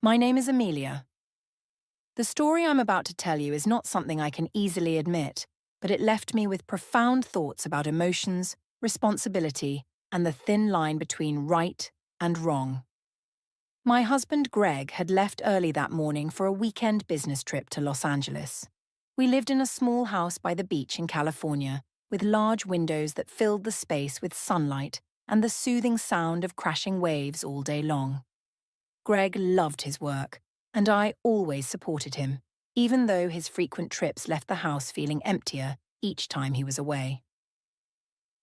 My name is Amelia. The story I'm about to tell you is not something I can easily admit, but it left me with profound thoughts about emotions, responsibility, and the thin line between right and wrong. My husband Greg had left early that morning for a weekend business trip to Los Angeles. We lived in a small house by the beach in California, with large windows that filled the space with sunlight and the soothing sound of crashing waves all day long. Greg loved his work, and I always supported him, even though his frequent trips left the house feeling emptier each time he was away.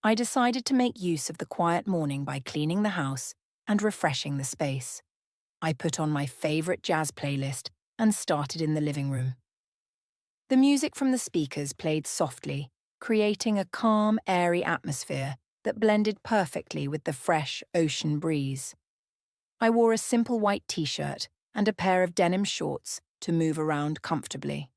I decided to make use of the quiet morning by cleaning the house and refreshing the space. I put on my favorite jazz playlist and started in the living room. The music from the speakers played softly, creating a calm, airy atmosphere that blended perfectly with the fresh ocean breeze. I wore a simple white t-shirt and a pair of denim shorts to move around comfortably.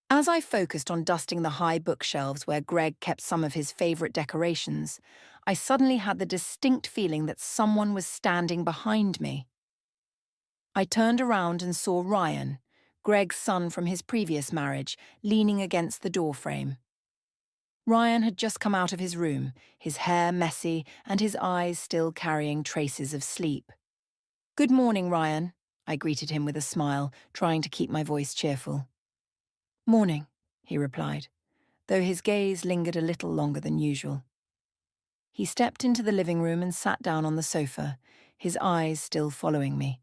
As I focused on dusting the high bookshelves where Greg kept some of his favorite decorations, I suddenly had the distinct feeling that someone was standing behind me. I turned around and saw Ryan, Greg's son from his previous marriage, leaning against the doorframe. Ryan had just come out of his room, his hair messy and his eyes still carrying traces of sleep. "Good morning, Ryan," I greeted him with a smile, trying to keep my voice cheerful. "Morning," he replied, though his gaze lingered a little longer than usual. He stepped into the living room and sat down on the sofa, his eyes still following me.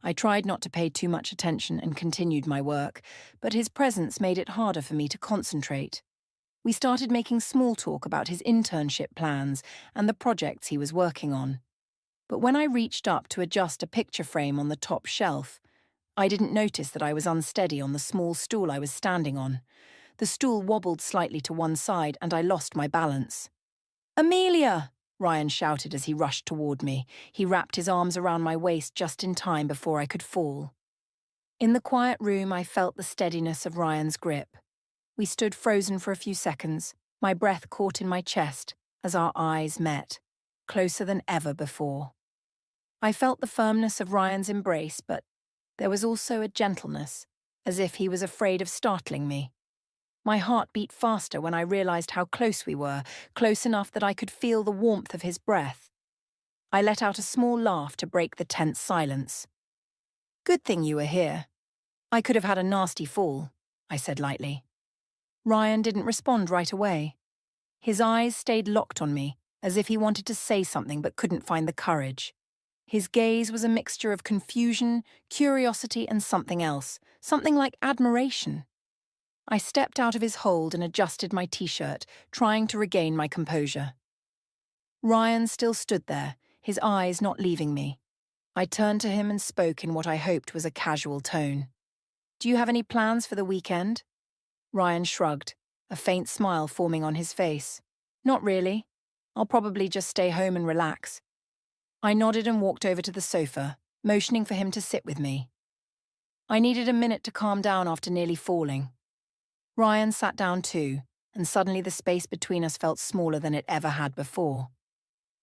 I tried not to pay too much attention and continued my work, but his presence made it harder for me to concentrate. We started making small talk about his internship plans and the projects he was working on. But when I reached up to adjust a picture frame on the top shelf, I didn't notice that I was unsteady on the small stool I was standing on. The stool wobbled slightly to one side and I lost my balance. "Amelia!" Ryan shouted as he rushed toward me. He wrapped his arms around my waist just in time before I could fall. In the quiet room, I felt the steadiness of Ryan's grip. We stood frozen for a few seconds, my breath caught in my chest as our eyes met, closer than ever before. I felt the firmness of Ryan's embrace, but there was also a gentleness, as if he was afraid of startling me. My heart beat faster when I realized how close we were, close enough that I could feel the warmth of his breath. I let out a small laugh to break the tense silence. "Good thing you were here. I could have had a nasty fall," I said lightly. Ryan didn't respond right away. His eyes stayed locked on me, as if he wanted to say something but couldn't find the courage. His gaze was a mixture of confusion, curiosity, and something else, something like admiration. I stepped out of his hold and adjusted my t-shirt, trying to regain my composure. Ryan still stood there, his eyes not leaving me. I turned to him and spoke in what I hoped was a casual tone. "Do you have any plans for the weekend?" Ryan shrugged, a faint smile forming on his face. "Not really. I'll probably just stay home and relax." I nodded and walked over to the sofa, motioning for him to sit with me. I needed a minute to calm down after nearly falling. Ryan sat down too, and suddenly the space between us felt smaller than it ever had before.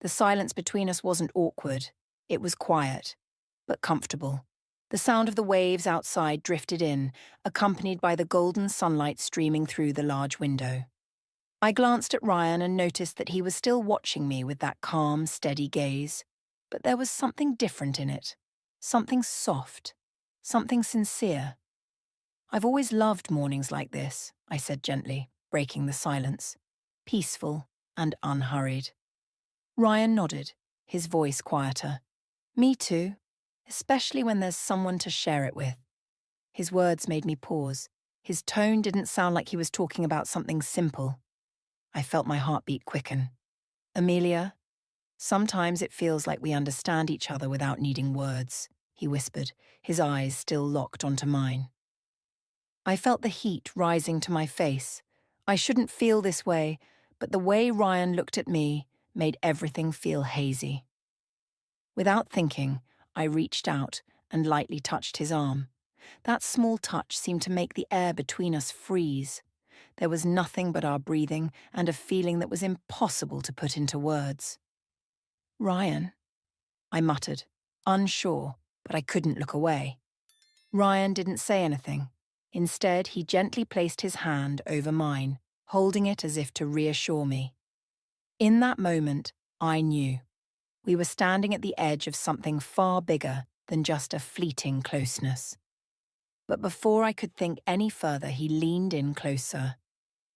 The silence between us wasn't awkward. It was quiet, but comfortable. The sound of the waves outside drifted in, accompanied by the golden sunlight streaming through the large window. I glanced at Ryan and noticed that he was still watching me with that calm, steady gaze. But there was something different in it. Something soft. Something sincere. "I've always loved mornings like this," I said gently, breaking the silence. Peaceful and unhurried. Ryan nodded, his voice quieter. "Me too, especially when there's someone to share it with." His words made me pause. His tone didn't sound like he was talking about something simple. I felt my heartbeat quicken. "Amelia, sometimes it feels like we understand each other without needing words," he whispered, his eyes still locked onto mine. I felt the heat rising to my face. I shouldn't feel this way, but the way Ryan looked at me made everything feel hazy. Without thinking, I reached out and lightly touched his arm. That small touch seemed to make the air between us freeze. There was nothing but our breathing and a feeling that was impossible to put into words. "Ryan," I muttered, unsure, but I couldn't look away. Ryan didn't say anything. Instead, he gently placed his hand over mine, holding it as if to reassure me. In that moment, I knew. We were standing at the edge of something far bigger than just a fleeting closeness. But before I could think any further, he leaned in closer.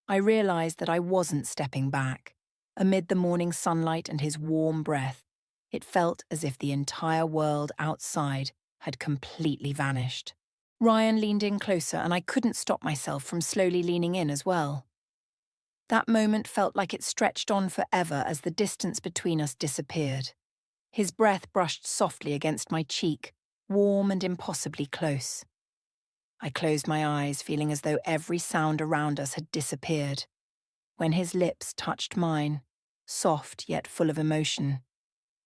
I realized that I wasn't stepping back. Amid the morning sunlight and his warm breath, it felt as if the entire world outside had completely vanished. Ryan leaned in closer, and I couldn't stop myself from slowly leaning in as well. That moment felt like it stretched on forever as the distance between us disappeared. His breath brushed softly against my cheek, warm and impossibly close. I closed my eyes, feeling as though every sound around us had disappeared. When his lips touched mine, soft yet full of emotion,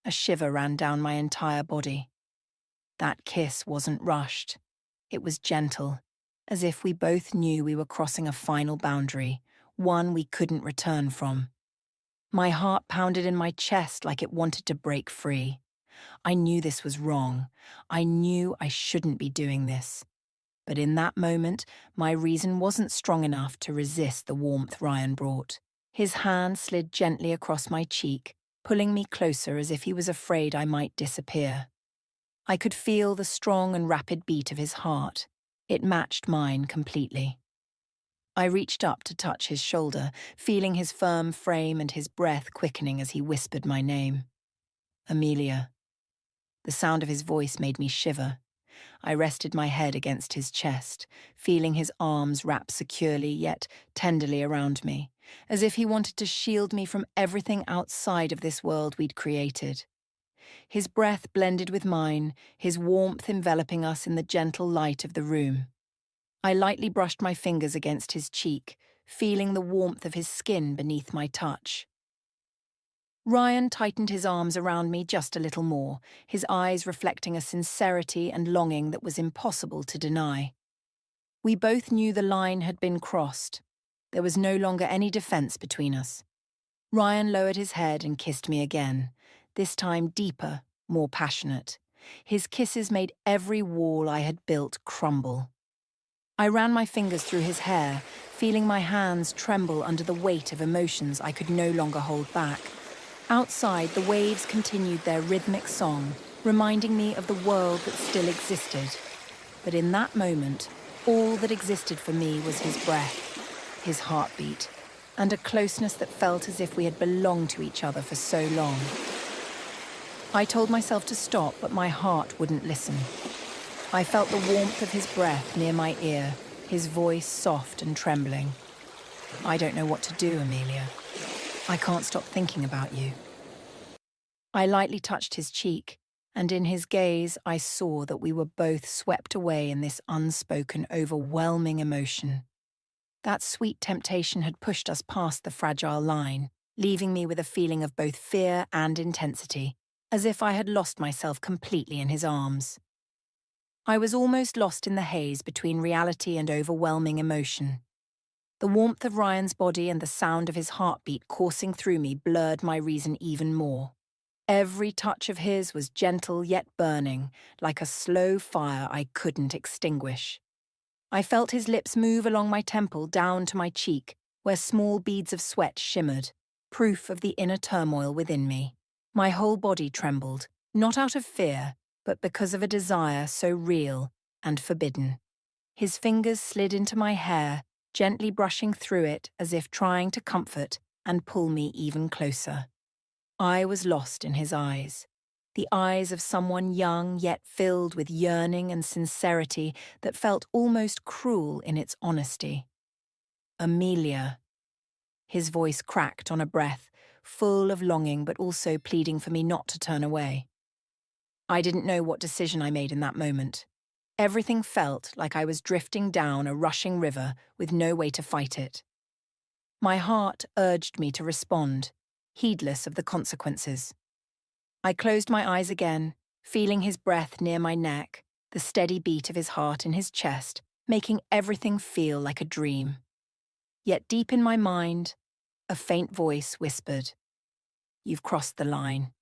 a shiver ran down my entire body. That kiss wasn't rushed. It was gentle, as if we both knew we were crossing a final boundary, one we couldn't return from. My heart pounded in my chest like it wanted to break free. I knew this was wrong. I knew I shouldn't be doing this. But in that moment, my reason wasn't strong enough to resist the warmth Ryan brought. His hand slid gently across my cheek, pulling me closer as if he was afraid I might disappear. I could feel the strong and rapid beat of his heart. It matched mine completely. I reached up to touch his shoulder, feeling his firm frame and his breath quickening as he whispered my name. Amelia. The sound of his voice made me shiver. I rested my head against his chest, feeling his arms wrap securely yet tenderly around me, as if he wanted to shield me from everything outside of this world we'd created. His breath blended with mine, his warmth enveloping us in the gentle light of the room. I lightly brushed my fingers against his cheek, feeling the warmth of his skin beneath my touch. Ryan tightened his arms around me just a little more, his eyes reflecting a sincerity and longing that was impossible to deny. We both knew the line had been crossed. There was no longer any defense between us. Ryan lowered his head and kissed me again, this time deeper, more passionate. His kisses made every wall I had built crumble. I ran my fingers through his hair, feeling my hands tremble under the weight of emotions I could no longer hold back. Outside, the waves continued their rhythmic song, reminding me of the world that still existed. But in that moment, all that existed for me was his breath, his heartbeat, and a closeness that felt as if we had belonged to each other for so long. I told myself to stop, but my heart wouldn't listen. I felt the warmth of his breath near my ear, his voice soft and trembling. I don't know what to do, Amelia. I can't stop thinking about you. I lightly touched his cheek, and in his gaze I saw that we were both swept away in this unspoken, overwhelming emotion. That sweet temptation had pushed us past the fragile line, leaving me with a feeling of both fear and intensity, as if I had lost myself completely in his arms. I was almost lost in the haze between reality and overwhelming emotion. The warmth of Ryan's body and the sound of his heartbeat coursing through me blurred my reason even more. Every touch of his was gentle yet burning, like a slow fire I couldn't extinguish. I felt his lips move along my temple down to my cheek, where small beads of sweat shimmered, proof of the inner turmoil within me. My whole body trembled, not out of fear, but because of a desire so real and forbidden. His fingers slid into my hair, gently brushing through it as if trying to comfort and pull me even closer. I was lost in his eyes, the eyes of someone young yet filled with yearning and sincerity that felt almost cruel in its honesty. Amelia. His voice cracked on a breath, full of longing but also pleading for me not to turn away. I didn't know what decision I made in that moment. Everything felt like I was drifting down a rushing river with no way to fight it. My heart urged me to respond, heedless of the consequences. I closed my eyes again, feeling his breath near my neck, the steady beat of his heart in his chest, making everything feel like a dream. Yet deep in my mind, a faint voice whispered, "You've crossed the line."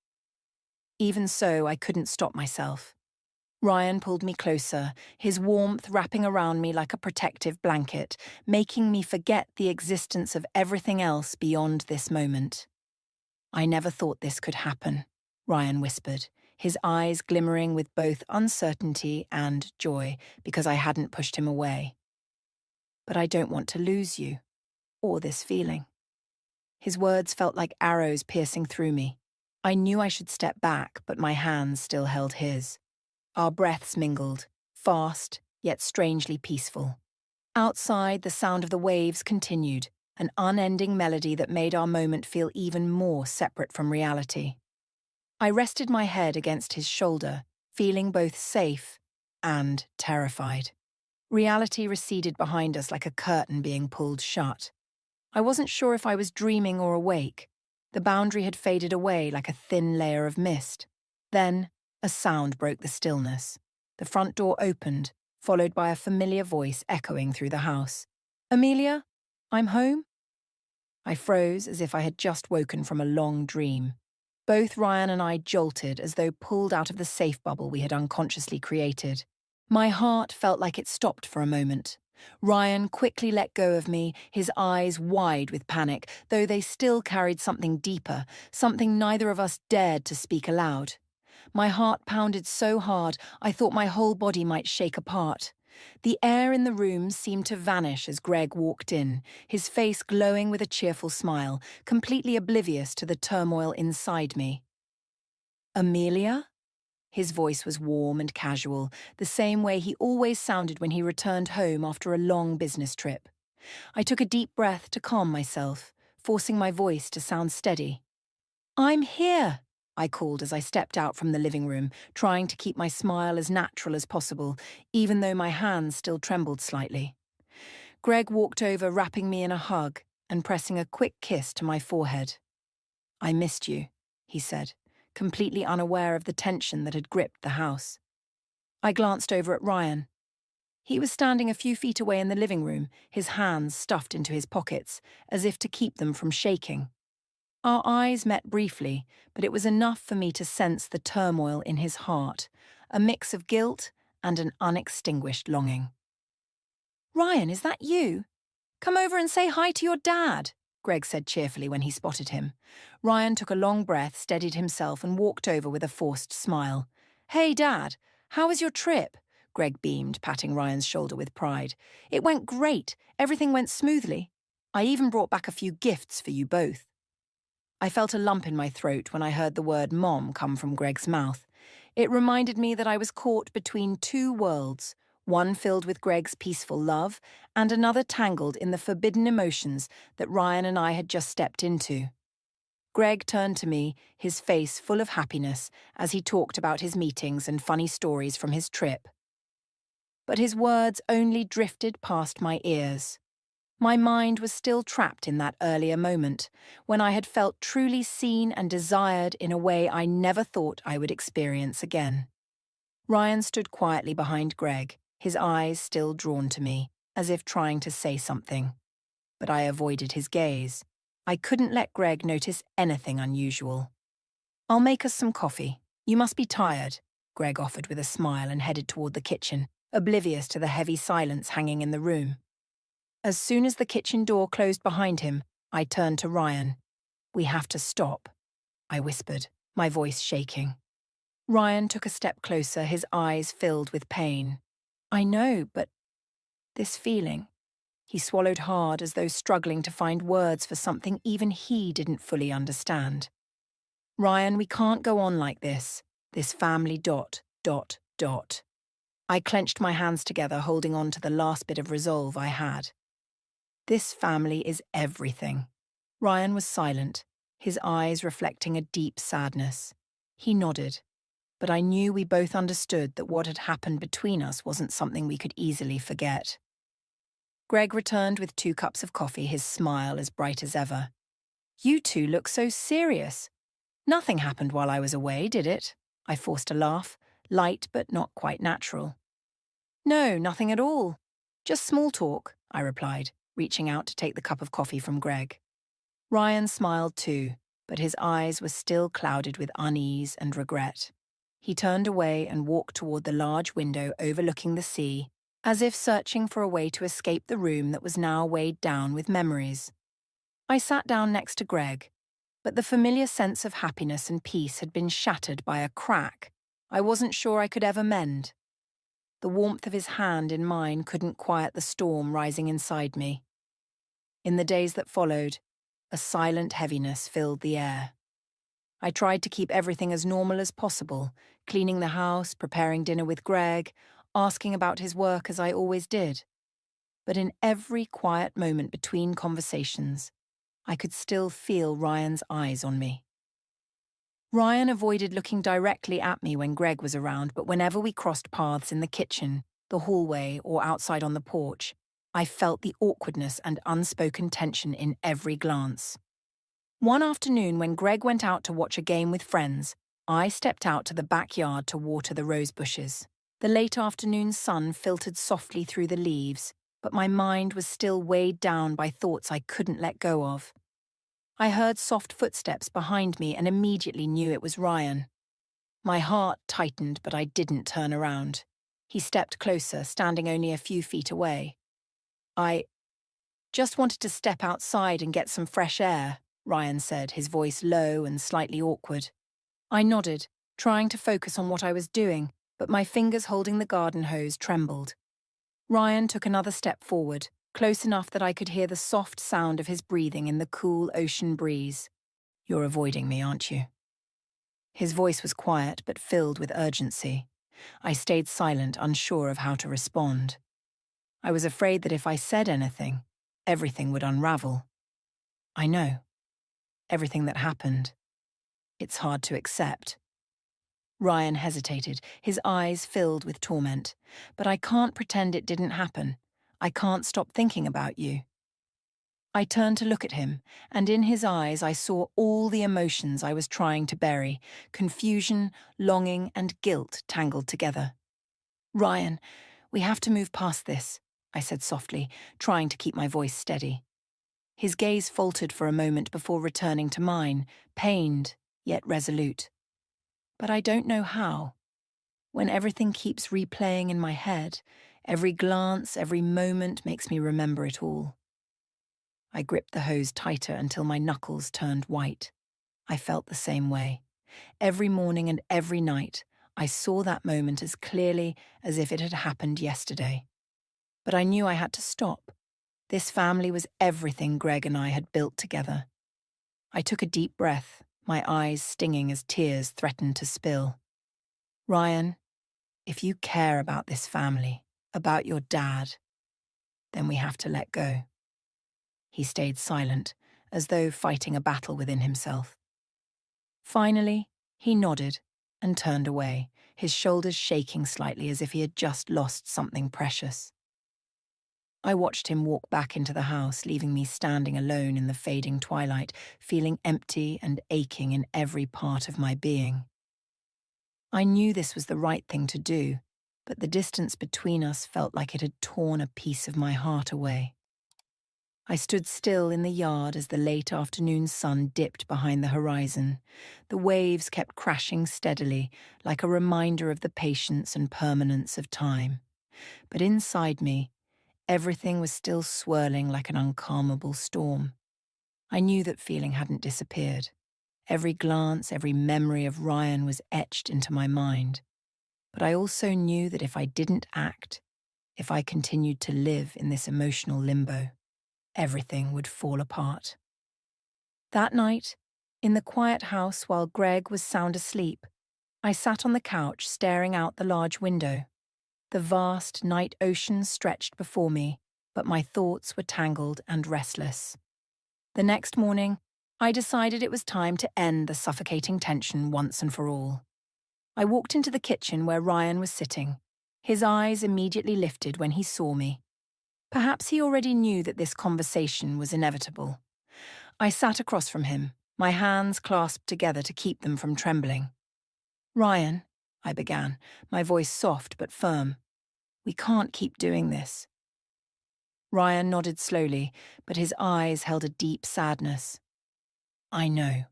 Even so, I couldn't stop myself. Ryan pulled me closer, his warmth wrapping around me like a protective blanket, making me forget the existence of everything else beyond this moment. "I never thought this could happen," Ryan whispered, his eyes glimmering with both uncertainty and joy because I hadn't pushed him away. "But I don't want to lose you, or this feeling." His words felt like arrows piercing through me. I knew I should step back, but my hands still held his. Our breaths mingled, fast, yet strangely peaceful. Outside, the sound of the waves continued, an unending melody that made our moment feel even more separate from reality. I rested my head against his shoulder, feeling both safe and terrified. Reality receded behind us like a curtain being pulled shut. I wasn't sure if I was dreaming or awake. The boundary had faded away like a thin layer of mist. Then, a sound broke the stillness. The front door opened, followed by a familiar voice echoing through the house. "Amelia, I'm home?" I froze as if I had just woken from a long dream. Both Ryan and I jolted as though pulled out of the safe bubble we had unconsciously created. My heart felt like it stopped for a moment. Ryan quickly let go of me, his eyes wide with panic, though they still carried something deeper, something neither of us dared to speak aloud. My heart pounded so hard I thought my whole body might shake apart. The air in the room seemed to vanish as Greg walked in, his face glowing with a cheerful smile, completely oblivious to the turmoil inside me. "Amelia?" His voice was warm and casual, the same way he always sounded when he returned home after a long business trip. I took a deep breath to calm myself, forcing my voice to sound steady. "I'm here," I called as I stepped out from the living room, trying to keep my smile as natural as possible, even though my hands still trembled slightly. Greg walked over, wrapping me in a hug and pressing a quick kiss to my forehead. "I missed you," he said, completely unaware of the tension that had gripped the house. I glanced over at Ryan. He was standing a few feet away in the living room, his hands stuffed into his pockets, as if to keep them from shaking. Our eyes met briefly, but it was enough for me to sense the turmoil in his heart, a mix of guilt and an unextinguished longing. "Ryan, is that you? Come over and say hi to your dad," Greg said cheerfully when he spotted him. Ryan took a long breath, steadied himself, and walked over with a forced smile. "Hey, Dad, how was your trip?" Greg beamed, patting Ryan's shoulder with pride. "It went great. Everything went smoothly. I even brought back a few gifts for you both." I felt a lump in my throat when I heard the word Mom come from Greg's mouth. It reminded me that I was caught between two worlds, one filled with Greg's peaceful love and another tangled in the forbidden emotions that Ryan and I had just stepped into. Greg turned to me, his face full of happiness, as he talked about his meetings and funny stories from his trip. But his words only drifted past my ears. My mind was still trapped in that earlier moment, when I had felt truly seen and desired in a way I never thought I would experience again. Ryan stood quietly behind Greg, his eyes still drawn to me, as if trying to say something. But I avoided his gaze. I couldn't let Greg notice anything unusual. "I'll make us some coffee. You must be tired," Greg offered with a smile and headed toward the kitchen, oblivious to the heavy silence hanging in the room. As soon as the kitchen door closed behind him, I turned to Ryan. "We have to stop," I whispered, my voice shaking. Ryan took a step closer, his eyes filled with pain. "I know, but this feeling..." He swallowed hard as though struggling to find words for something even he didn't fully understand. "Ryan, we can't go on like this. This family ... I clenched my hands together, holding on to the last bit of resolve I had. "This family is everything." Ryan was silent, his eyes reflecting a deep sadness. He nodded, but I knew we both understood that what had happened between us wasn't something we could easily forget. Greg returned with 2 cups of coffee, his smile as bright as ever. "You two look so serious. Nothing happened while I was away, did it?" I forced a laugh, light but not quite natural. "No, nothing at all. Just small talk," I replied, reaching out to take the cup of coffee from Greg. Ryan smiled too, but his eyes were still clouded with unease and regret. He turned away and walked toward the large window overlooking the sea, as if searching for a way to escape the room that was now weighed down with memories. I sat down next to Greg, but the familiar sense of happiness and peace had been shattered by a crack I wasn't sure I could ever mend. The warmth of his hand in mine couldn't quiet the storm rising inside me. In the days that followed, a silent heaviness filled the air. I tried to keep everything as normal as possible, cleaning the house, preparing dinner with Greg, asking about his work as I always did. But in every quiet moment between conversations, I could still feel Ryan's eyes on me. Ryan avoided looking directly at me when Greg was around, but whenever we crossed paths in the kitchen, the hallway, or outside on the porch, I felt the awkwardness and unspoken tension in every glance. One afternoon when Greg went out to watch a game with friends, I stepped out to the backyard to water the rose bushes. The late afternoon sun filtered softly through the leaves, but my mind was still weighed down by thoughts I couldn't let go of. I heard soft footsteps behind me and immediately knew it was Ryan. My heart tightened, but I didn't turn around. He stepped closer, standing only a few feet away. I just wanted to step outside and get some fresh air, Ryan said, his voice low and slightly awkward. I nodded, trying to focus on what I was doing, but my fingers holding the garden hose trembled. Ryan took another step forward, close enough that I could hear the soft sound of his breathing in the cool ocean breeze. "You're avoiding me, aren't you?" His voice was quiet but filled with urgency. I stayed silent, unsure of how to respond. I was afraid that if I said anything, everything would unravel. I know. Everything that happened. It's hard to accept. Ryan hesitated, his eyes filled with torment. But I can't pretend it didn't happen. I can't stop thinking about you. I turned to look at him, and in his eyes I saw all the emotions I was trying to bury, confusion, longing, and guilt tangled together. "Ryan, we have to move past this," I said softly, trying to keep my voice steady. His gaze faltered for a moment before returning to mine, pained, yet resolute. But I don't know how. When everything keeps replaying in my head, every glance, every moment makes me remember it all. I gripped the hose tighter until my knuckles turned white. I felt the same way. Every morning and every night, I saw that moment as clearly as if it had happened yesterday. But I knew I had to stop. This family was everything Greg and I had built together. I took a deep breath, my eyes stinging as tears threatened to spill. "Ryan, if you care about this family, about your dad, then we have to let go." He stayed silent, as though fighting a battle within himself. Finally, he nodded and turned away, his shoulders shaking slightly as if he had just lost something precious. I watched him walk back into the house, leaving me standing alone in the fading twilight, feeling empty and aching in every part of my being. I knew this was the right thing to do, but the distance between us felt like it had torn a piece of my heart away. I stood still in the yard as the late afternoon sun dipped behind the horizon. The waves kept crashing steadily, like a reminder of the patience and permanence of time. But inside me, everything was still swirling like an uncalmable storm. I knew that feeling hadn't disappeared. Every glance, every memory of Ryan was etched into my mind. But I also knew that if I didn't act, if I continued to live in this emotional limbo, everything would fall apart. That night, in the quiet house while Greg was sound asleep, I sat on the couch staring out the large window. The vast night ocean stretched before me, but my thoughts were tangled and restless. The next morning, I decided it was time to end the suffocating tension once and for all. I walked into the kitchen where Ryan was sitting. His eyes immediately lifted when he saw me. Perhaps he already knew that this conversation was inevitable. I sat across from him, my hands clasped together to keep them from trembling. "Ryan," I began, my voice soft but firm, "we can't keep doing this." Ryan nodded slowly, but his eyes held a deep sadness. "I know.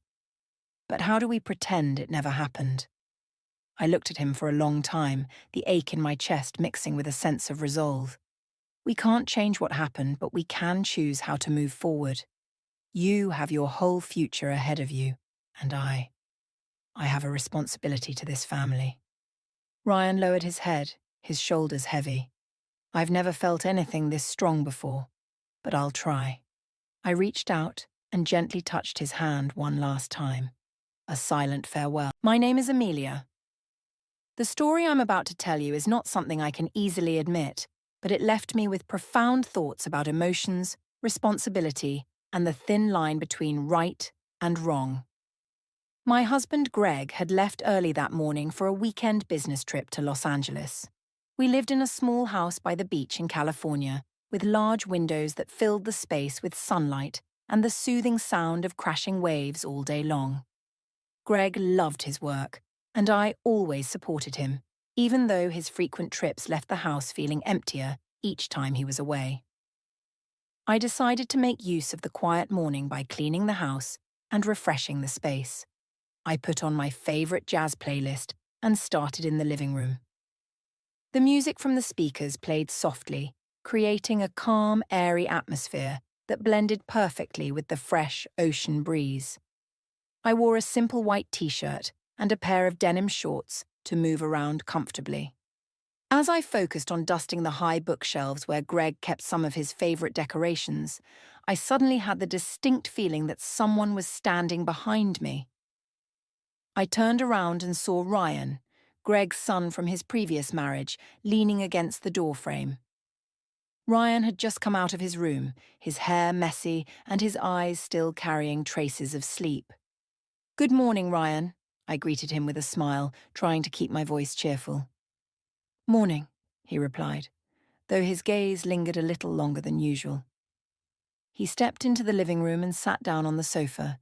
But how do we pretend it never happened?" I looked at him for a long time, the ache in my chest mixing with a sense of resolve. We can't change what happened, but we can choose how to move forward. You have your whole future ahead of you, and I have a responsibility to this family. Ryan lowered his head, his shoulders heavy. I've never felt anything this strong before, but I'll try. I reached out and gently touched his hand one last time. A silent farewell. My name is Amelia. The story I'm about to tell you is not something I can easily admit, but it left me with profound thoughts about emotions, responsibility, and the thin line between right and wrong. My husband Greg had left early that morning for a weekend business trip to Los Angeles. We lived in a small house by the beach in California, with large windows that filled the space with sunlight and the soothing sound of crashing waves all day long. Greg loved his work, and I always supported him, even though his frequent trips left the house feeling emptier each time he was away. I decided to make use of the quiet morning by cleaning the house and refreshing the space. I put on my favorite jazz playlist and started in the living room. The music from the speakers played softly, creating a calm, airy atmosphere that blended perfectly with the fresh ocean breeze. I wore a simple white t-shirt and a pair of denim shorts to move around comfortably. As I focused on dusting the high bookshelves where Greg kept some of his favorite decorations, I suddenly had the distinct feeling that someone was standing behind me. I turned around and saw Ryan, Greg's son from his previous marriage, leaning against the doorframe. Ryan had just come out of his room, his hair messy and his eyes still carrying traces of sleep. "Good morning, Ryan," I greeted him with a smile, trying to keep my voice cheerful. "Morning," he replied, though his gaze lingered a little longer than usual. He stepped into the living room and sat down on the sofa,